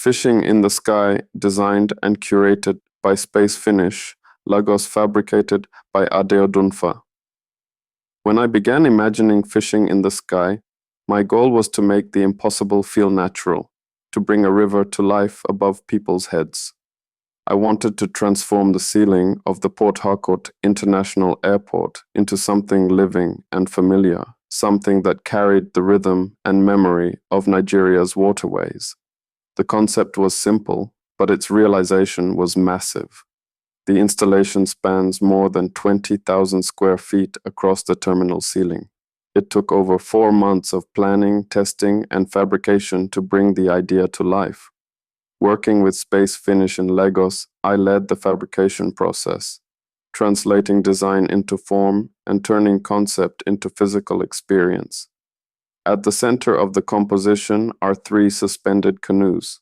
Fishing in the Sky, designed and curated by Space Finish, Lagos Fabricated by Adeodunfa. When I began imagining fishing in the sky, my goal was to make the impossible feel natural, to bring a river to life above people's heads. I wanted to transform the ceiling of the Port Harcourt International Airport into something living and familiar, something that carried the rhythm and memory of Nigeria's waterways. The concept was simple, but its realization was massive. The installation spans more than 20,000 square feet across the terminal ceiling. It took over 4 months of planning, testing, and fabrication to bring the idea to life. Working with Space Finish in Lagos, I led the fabrication process, translating design into form and turning concept into physical experience. At the center of the composition are 3 suspended canoes.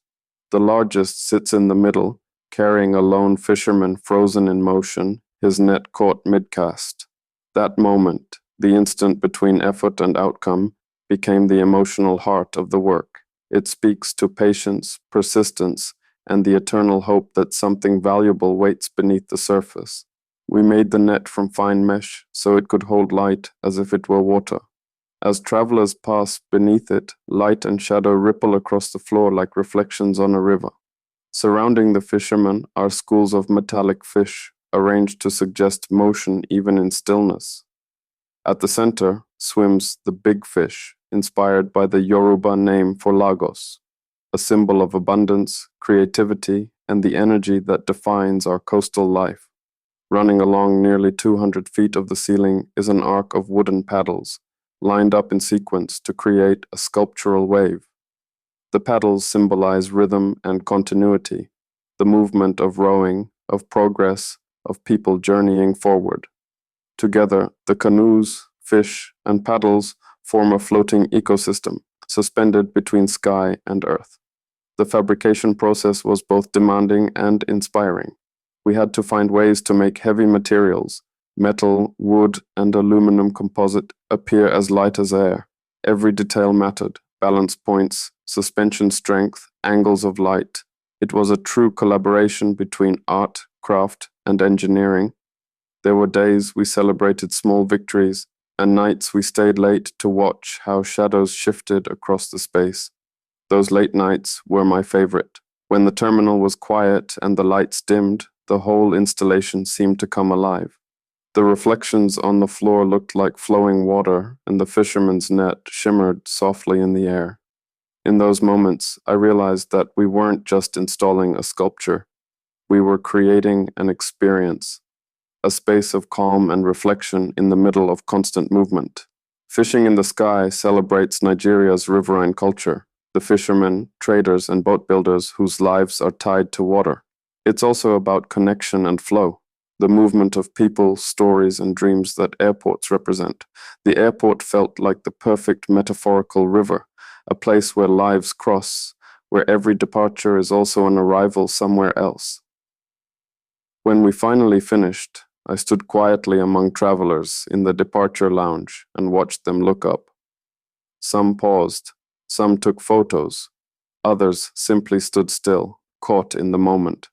The largest sits in the middle, carrying a lone fisherman frozen in motion, his net caught mid-cast. That moment, the instant between effort and outcome, became the emotional heart of the work. It speaks to patience, persistence, and the eternal hope that something valuable waits beneath the surface. We made the net from fine mesh so it could hold light as if it were water. As travelers pass beneath it, light and shadow ripple across the floor like reflections on a river. Surrounding the fisherman are schools of metallic fish, arranged to suggest motion even in stillness. At the center swims the big fish, inspired by the Yoruba name for Lagos, a symbol of abundance, creativity, and the energy that defines our coastal life. Running along nearly 200 feet of the ceiling is an arc of wooden paddles, lined up in sequence to create a sculptural wave. The paddles symbolize rhythm and continuity, the movement of rowing, of progress, of people journeying forward. Together, the canoes, fish, and paddles form a floating ecosystem, suspended between sky and earth. The fabrication process was both demanding and inspiring. We had to find ways to make heavy materials, metal, wood, and aluminum composite, appear as light as air. Every detail mattered: balance points, suspension strength, angles of light. It was a true collaboration between art, craft, and engineering. There were days we celebrated small victories, and nights we stayed late to watch how shadows shifted across the space. Those late nights were my favorite. When the terminal was quiet and the lights dimmed, the whole installation seemed to come alive. The reflections on the floor looked like flowing water, and the fisherman's net shimmered softly in the air. In those moments, I realized that we weren't just installing a sculpture. We were creating an experience, a space of calm and reflection in the middle of constant movement. Fishing in the Sky celebrates Nigeria's riverine culture, the fishermen, traders, and boat builders whose lives are tied to water. It's also about connection and flow, the movement of people, stories, and dreams that airports represent. The airport felt like the perfect metaphorical river, a place where lives cross, where every departure is also an arrival somewhere else. When we finally finished, I stood quietly among travelers in the departure lounge and watched them look up. Some paused, some took photos, others simply stood still, caught in the moment.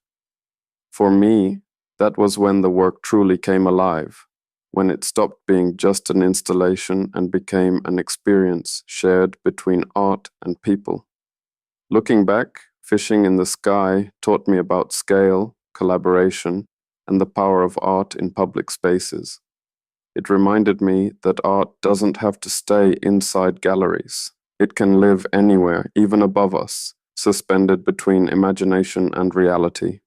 For me, that was when the work truly came alive, when it stopped being just an installation and became an experience shared between art and people. Looking back, Fishing in the Sky taught me about scale, collaboration, and the power of art in public spaces. It reminded me that art doesn't have to stay inside galleries. It can live anywhere, even above us, suspended between imagination and reality.